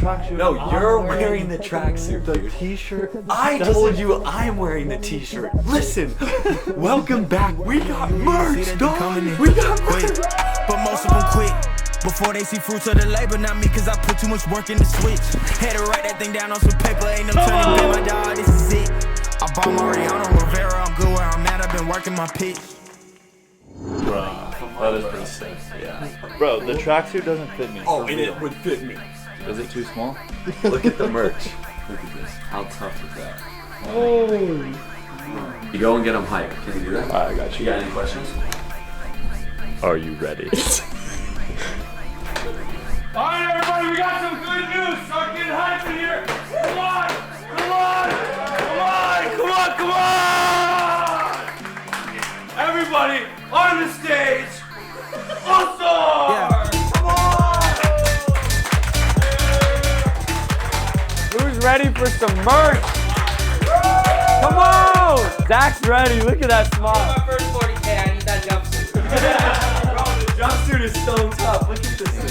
tracksuit. No, you're wearing the tracksuit, the dude. t-shirt. I told you I'm wearing the t-shirt. Listen, welcome back. We got merch, dog. We got merch. But most of them quit before they see fruits of the labor. Not me, cause I put too much work in the switch. Had to write that thing down on some paper. Ain't no turning back, my dog. This is it. I bought Mariano Rivera. I'm good where I'm at. I've been working my pitch. Bro, that is pretty sick. Yeah. Bro, the tracksuit doesn't fit me. Oh, and it would fit me. Is it too small? Look at the merch. Look at this. How tough is that? Oh. You go and get them hyped. Can you do that? I got you. You got any questions? Are you ready? Alright, everybody, we got some good news. Start getting hyped in here. Come on! Come on! Come on! Come on! Come on! Everybody on the stage! All-Star! Yeah. Come on! Who's ready for some merch? Come on! Zach's ready. Look at that smile. My first 40K, I need that jumpsuit. Bro, the jumpsuit is so tough. Look at this thing.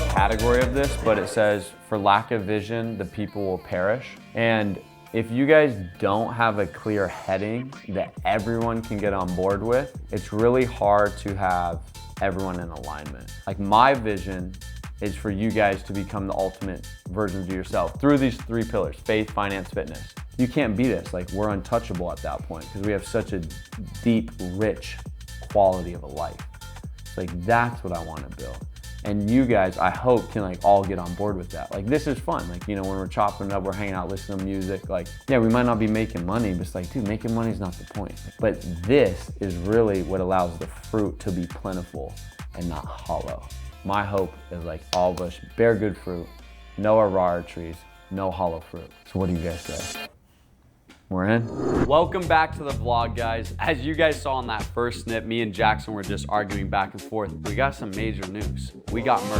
Category of this, but it says, for lack of vision, the people will perish. And if you guys don't have a clear heading that everyone can get on board with, it's really hard to have everyone in alignment. Like, my vision is for you guys to become the ultimate versions of yourself through these three pillars: faith, finance, fitness. You can't beat us. Like, we're untouchable at that point because we have such a deep, rich quality of a life. Like, that's what I want to build. And you guys, I hope, can like all get on board with that. Like, this is fun. Like, you know, when we're chopping it up, we're hanging out, listening to music. Like, yeah, we might not be making money, but it's like, dude, making money is not the point. But this is really what allows the fruit to be plentiful and not hollow. My hope is like all of us bear good fruit, no arar trees, no hollow fruit. So what do you guys say? We're in. Welcome back to the vlog, guys. As you guys saw in that first snip, me and Jackson were just arguing back and forth. We got some major news. We got merch.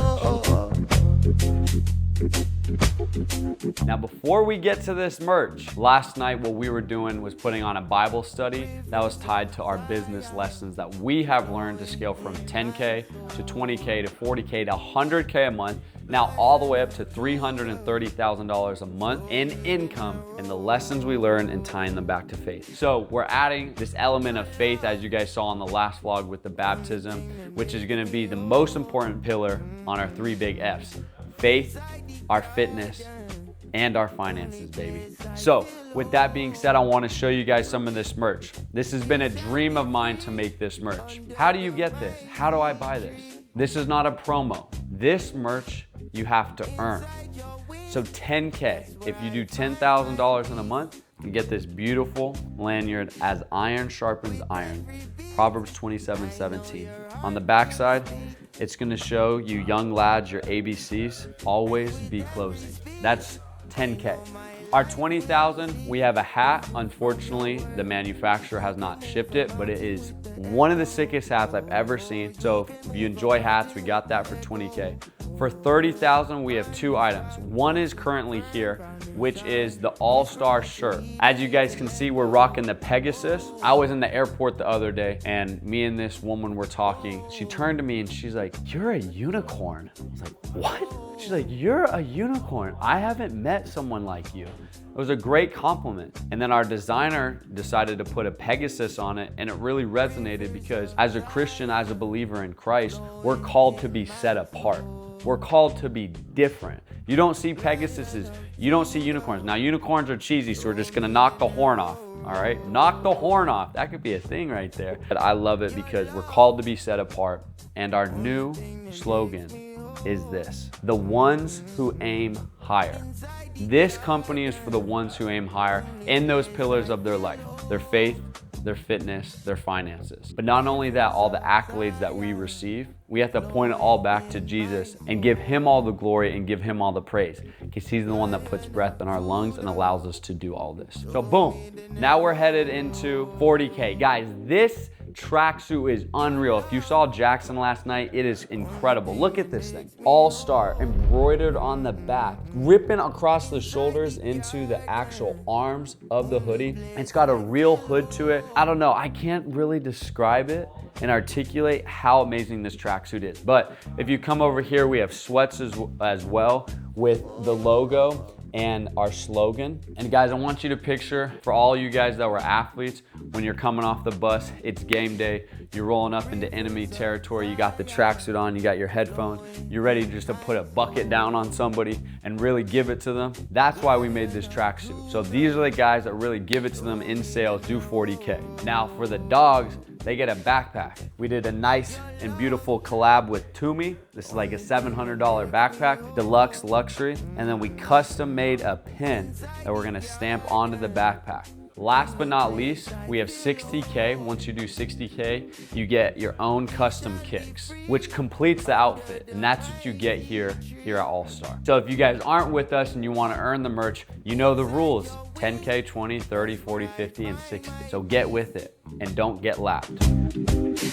Now, before we get to this merch, last night what we were doing was putting on a Bible study that was tied to our business lessons that we have learned to scale from 10K to 20K to 40K to 100K a month, now all the way up to $330,000 a month in income, and the lessons we learned and tying them back to faith. So we're adding this element of faith, as you guys saw in the last vlog with the baptism, which is gonna be the most important pillar on our three big F's: faith, our fitness, and our finances, baby. So with that being said, I want to show you guys some of this merch. This has been a dream of mine to make this merch. How do you get this? How do I buy this? This is not a promo. This merch you have to earn. So 10K, if you do $10,000 in a month, you get this beautiful lanyard, as iron sharpens iron. Proverbs 27:17. On the backside, it's gonna show you young lads your ABCs, always be closing. That's 10K. Our 20,000, we have a hat. Unfortunately, the manufacturer has not shipped it, but it is one of the sickest hats I've ever seen. So if you enjoy hats, we got that for 20K. For 30,000, we have two items. One is currently here, which is the All-Star shirt. As you guys can see, we're rocking the Pegasus. I was in the airport the other day, and me and this woman were talking. She turned to me and she's like, "You're a unicorn." I was like, "What?" She's like, "You're a unicorn. I haven't met someone like you." It was a great compliment. And then our designer decided to put a Pegasus on it, and it really resonated because as a Christian, as a believer in Christ, we're called to be set apart. We're called to be different. You don't see Pegasuses, you don't see unicorns. Now, unicorns are cheesy, so we're just gonna knock the horn off, all right? Knock the horn off. That could be a thing right there. But I love it because we're called to be set apart, and our new slogan is this: the ones who aim higher. This company is for the ones who aim higher in those pillars of their life: their faith, their fitness, their finances. But not only that, all the accolades that we receive, we have to point it all back to Jesus and give him all the glory and give him all the praise, because he's the one that puts breath in our lungs and allows us to do all this. So boom, now we're headed into 40K. Guys, this tracksuit is unreal. If you saw Jackson last night, it is incredible. Look at this thing. All-Star, embroidered on the back, ripping across the shoulders into the actual arms of the hoodie. It's got a real hood to it. I don't know, I can't really describe it and articulate how amazing this tracksuit is. But if you come over here, we have sweats as well with the logo and our slogan. And guys, I want you to picture, for all you guys that were athletes, when you're coming off the bus, it's game day, you're rolling up into enemy territory, you got the tracksuit on, you got your headphones, you're ready just to put a bucket down on somebody and really give it to them. That's why we made this tracksuit. So these are the guys that really give it to them in sales, do 40K. Now for the dogs, they get a backpack. We did a nice and beautiful collab with Toomey. This is like a $700 backpack, deluxe luxury. And then we custom made a pin that we're gonna stamp onto the backpack. Last but not least, we have 60K. Once you do 60K, you get your own custom kicks, which completes the outfit. And that's what you get here at All-Star. So if you guys aren't with us and you wanna earn the merch, you know the rules. 10K, 20, 30, 40, 50, and 60. So get with it and don't get lapped.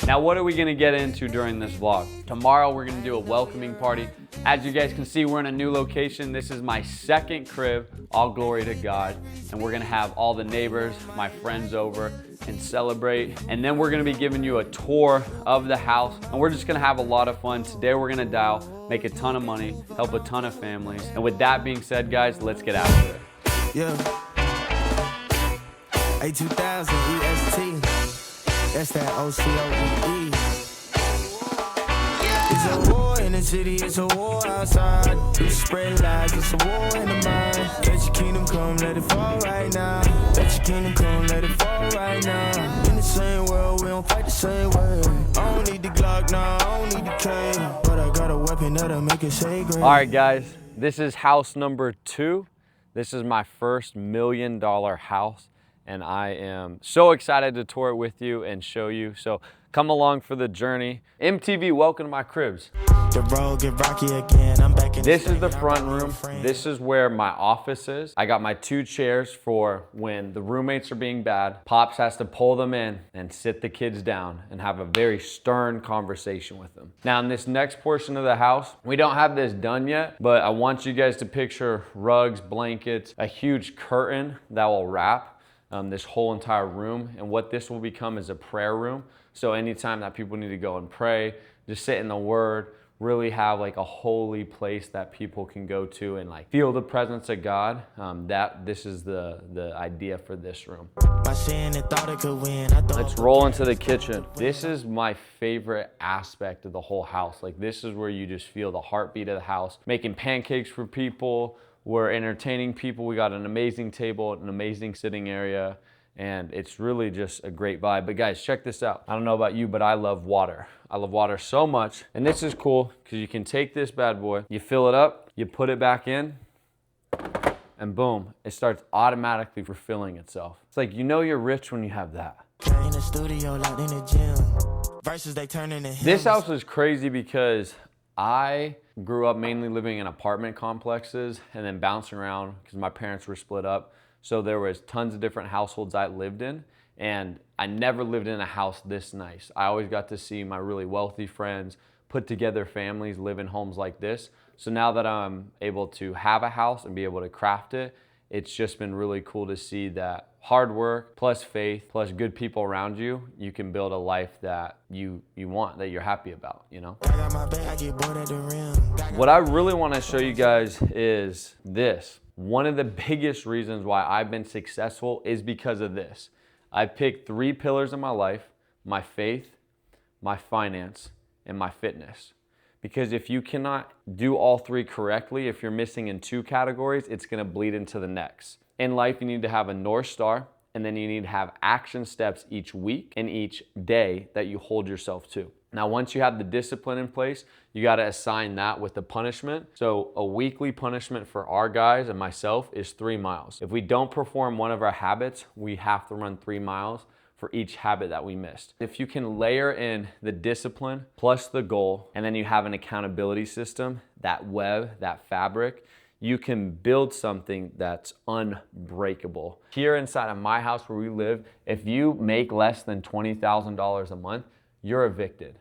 Now, what are we gonna get into during this vlog? Tomorrow, we're gonna do a welcoming party. As you guys can see, we're in a new location. This is my second crib, all glory to God. And we're gonna have all the neighbors, my friends over and celebrate. And then we're gonna be giving you a tour of the house. And we're just gonna have a lot of fun. Today, we're gonna dial, make a ton of money, help a ton of families. And with that being said, guys, let's get out of it. Yeah. A2000 EST. That's that OCOEE. It's a war in the city, it's a war outside. We spread lies, it's a war in the mind. Let your kingdom come, let it fall right now. Let your kingdom come, let it fall right now. In the same world, we don't fight the same way. I don't need the Glock, nah, I don't need the K. But I got a weapon that'll make it sacred. All right, guys, this is house number 2. This is my first $1 million house. And I am so excited to tour it with you and show you. So come along for the journey. MTV, welcome to my cribs. The road get rocky again. I'm back in This is the front room. This is where my office is. I got my 2 chairs for when the roommates are being bad. Pops has to pull them in and sit the kids down and have a very stern conversation with them. Now in this next portion of the house, we don't have this done yet, but I want you guys to picture rugs, blankets, a huge curtain that will wrap this whole entire room. And what this will become is a prayer room. So anytime that people need to go and pray, just sit in the Word, really have like a holy place that people can go to and like feel the presence of God. This is the idea for this room. Let's roll into the kitchen. This is my favorite aspect of the whole house. Like this is where you just feel the heartbeat of the house. Making pancakes for people. We're entertaining people. We got an amazing table, an amazing sitting area, and it's really just a great vibe. But guys, check this out. I don't know about you, but I love water. I love water so much. And this is cool because you can take this bad boy, you fill it up, you put it back in, and boom, it starts automatically refilling itself. It's like, you know you're rich when you have that. In the studio, locked in the gym. Versus they turn into This house is crazy because I grew up mainly living in apartment complexes and then bouncing around because my parents were split up. So there was tons of different households I lived in, and I never lived in a house this nice. I always got to see my really wealthy friends put together families live in homes like this. So now that I'm able to have a house and be able to craft it, it's just been really cool to see that hard work plus faith plus good people around you, you can build a life that you want, that you're happy about, you know? What I really want to show you guys is this. One of the biggest reasons why I've been successful is because of this. I picked 3 pillars in my life: my faith, my finance, and my fitness. Because if you cannot do all 3 correctly, if you're missing in 2 categories, it's gonna bleed into the next. In life, you need to have a North Star, and then you need to have action steps each week and each day that you hold yourself to. Now, once you have the discipline in place, you gotta assign that with the punishment. So a weekly punishment for our guys and myself is 3 miles. If we don't perform one of our habits, we have to run 3 miles for each habit that we missed. If you can layer in the discipline plus the goal, and then you have an accountability system, that web, that fabric, you can build something that's unbreakable. Here inside of my house where we live, if you make less than $20,000 a month, you're evicted.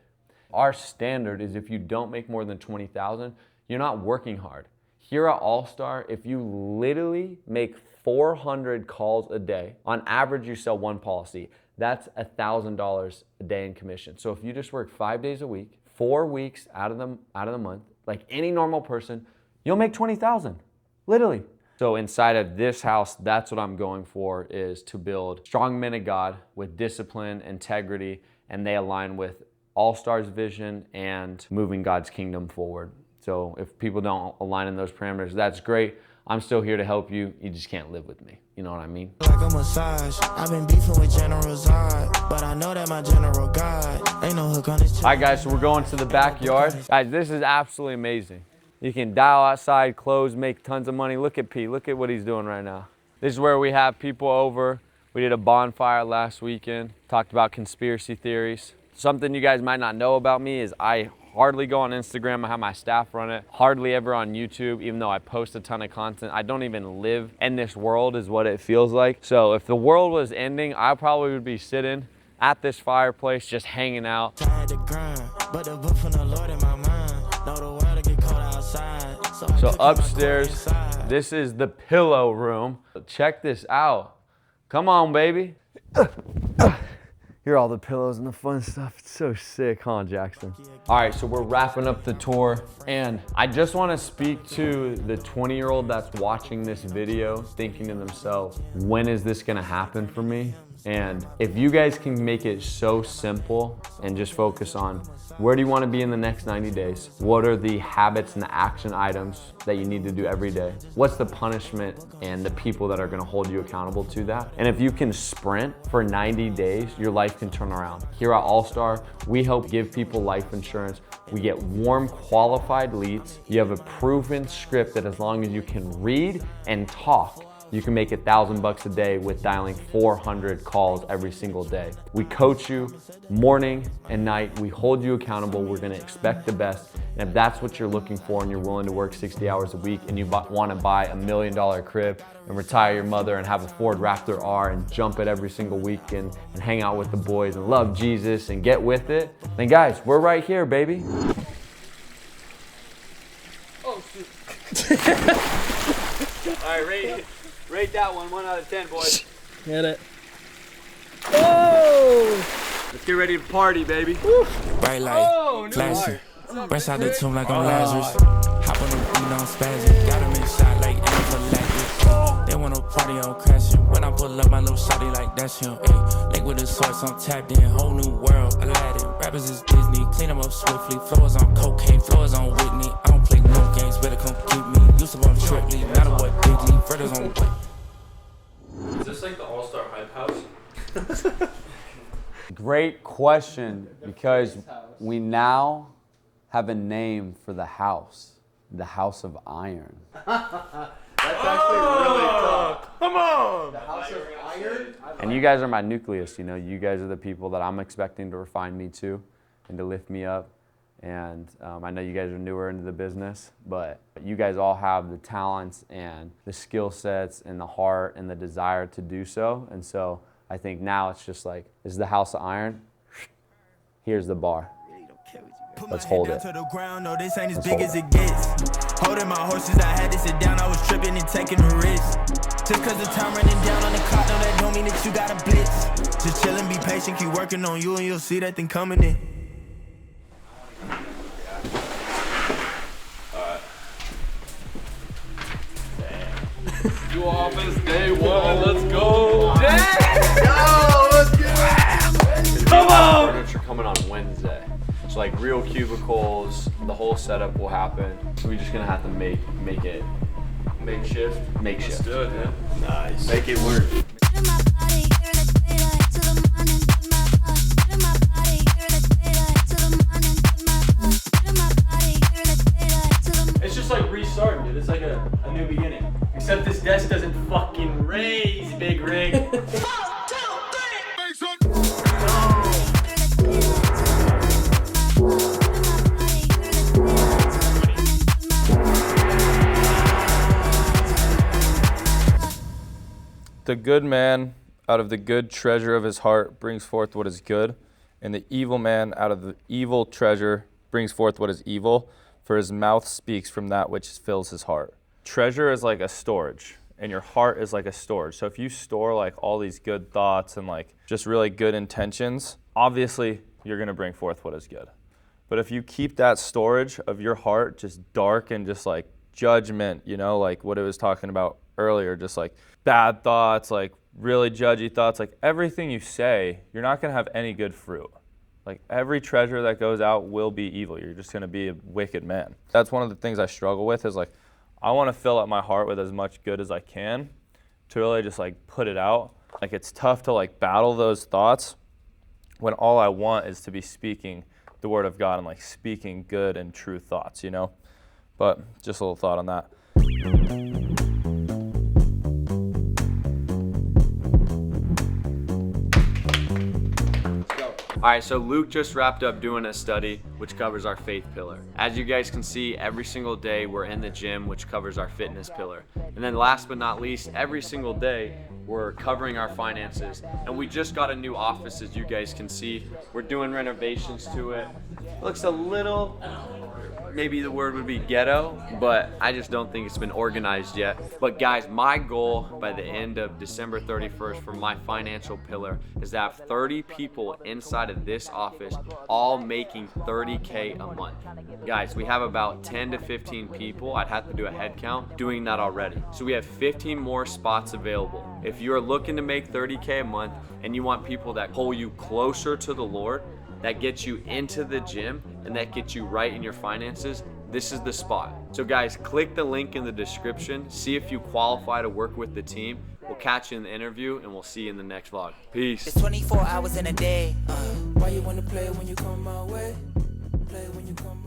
Our standard is if you don't make more than $20,000, you're not working hard. Here at All-Star, if you literally make 400 calls a day, on average you sell one policy, that's $1,000 a day in commission. So if you just work 5 days a week, 4 weeks out of the month, like any normal person, you'll make 20,000, literally. So inside of this house, that's what I'm going for, is to build strong men of God with discipline, integrity, and they align with All-Star's vision and moving God's kingdom forward. So if people don't align in those parameters, that's great. I'm still here to help you. You just can't live with me. You know what I mean? Like a massage. I've been beefing with General Zod, but I know that my general God ain't no hook on this. All right, guys, so we're going to the backyard. Guys, this is absolutely amazing. You can dial outside, close, make tons of money. Look at Pete. Look at what he's doing right now. This is where we have people over. We did a bonfire last weekend, talked about conspiracy theories. Something you guys might not know about me is I hardly go on Instagram. I have my staff run it. Hardly ever on YouTube, even though I post a ton of content. I don't even live in this world is what it feels like. So if the world was ending, I probably would be sitting at this fireplace, just hanging out. So upstairs, this is the pillow room. Check this out. Come on, baby. Here are all the pillows and the fun stuff. It's so sick, huh, Jackson? All right, so we're wrapping up the tour, and I just want to speak to the 20-year-old that's watching this video, thinking to themselves, when is this gonna happen for me? And if you guys can make it so simple and just focus on where do you want to be in the next 90 days? What are the habits and the action items that you need to do every day? What's the punishment and the people that are going to hold you accountable to that? And if you can sprint for 90 days, your life can turn around. Here at All-Star, we help give people life insurance. We get warm, qualified leads. You have a proven script that as long as you can read and talk, you can make $1,000 a day with dialing 400 calls every single day. We coach you morning and night. We hold you accountable. We're gonna expect the best. And if that's what you're looking for and you're willing to work 60 hours a week and you wanna buy $1 million crib and retire your mother and have a Ford Raptor R and jump it every single weekend and hang out with the boys and love Jesus and get with it, then guys, we're right here, baby. Oh, shoot. All right, rate that one 1 out of 10, boys. Get it. Oh! Let's get ready to party, baby. Bright light, Oh, no. flashing. Fresh out the tomb like I'm Lazarus. Hop on the beat on spazzing. Got him in shot like anaphylaxis. They wanna party on crashing. When I pull up my little shawty like that's him. Ayy, leg with the source, I'm tapped in. Whole new world, Aladdin. Rappers is Disney. Clean them up swiftly. Floors on cocaine, floors on Whitney. I don't play no games, better come keep me. Used to run shortly, matter what bigly. Furthers on. Is this like the All-Star Hype House? Great question, because we now have a name for the house of iron. That's actually really tough. Come on! The House of Iron? And you guys are my nucleus, you know, you guys are the people that I'm expecting to refine me to and to lift me up. And I know you guys are newer into the business, but you guys all have the talents and the skill sets and the heart and the desire to do so. And so I think now it's just like, this is the House of Iron. Here's the bar. Let's hold it. To the ground, no, this ain't as big as it gets. Holding my horses, I had to sit down. I was tripping and taking a risk. Just cause the time running down on the clock, no, that don't mean that you got a blitz. Just chill and be patient, keep working on you, and you'll see that thing coming in. New office day one, let's go! Come on! Furniture coming on Wednesday. So like real cubicles, the whole setup will happen. We're just gonna have to make it Makeshift. makeshift. Let's do it, man. Nice. Make it work. It's just like restarting, dude. It's like a new beginning. Except this desk doesn't fucking raise, big rig. The good man out of the good treasure of his heart brings forth what is good, and the evil man out of the evil treasure brings forth what is evil, for his mouth speaks from that which fills his heart. Treasure is like a storage, and your heart is like a storage. So if you store like all these good thoughts and like just really good intentions, obviously you're gonna bring forth what is good. But if you keep that storage of your heart just dark and just like judgment, you know, like what it was talking about earlier, just like bad thoughts, like really judgy thoughts, like everything you say, you're not gonna have any good fruit. Like every treasure that goes out will be evil. You're just gonna be a wicked man. That's one of the things I struggle with is like, I wanna fill up my heart with as much good as I can to really just like put it out. Like it's tough to like battle those thoughts when all I want is to be speaking the word of God and like speaking good and true thoughts, you know? But just a little thought on that. All right, so Luke just wrapped up doing a study which covers our faith pillar. As you guys can see, every single day we're in the gym, which covers our fitness pillar. And then last but not least, every single day we're covering our finances. And we just got a new office, as you guys can see. We're doing renovations to it. It looks a little, maybe the word would be ghetto, but I just don't think it's been organized yet. But guys, my goal by the end of December 31st for my financial pillar is to have 30 people inside of this office all making 30K a month. Guys, we have about 10 to 15 people. I'd have to do a head count doing that already. So we have 15 more spots available. If you're looking to make 30K a month and you want people that pull you closer to the Lord, that gets you into the gym, and that gets you right in your finances, this is the spot. So guys, click the link in the description, see if you qualify to work with the team. We'll catch you in the interview, and we'll see you in the next vlog. Peace. It's 24 hours in a day. Why you wanna play when you come my way? Play when you come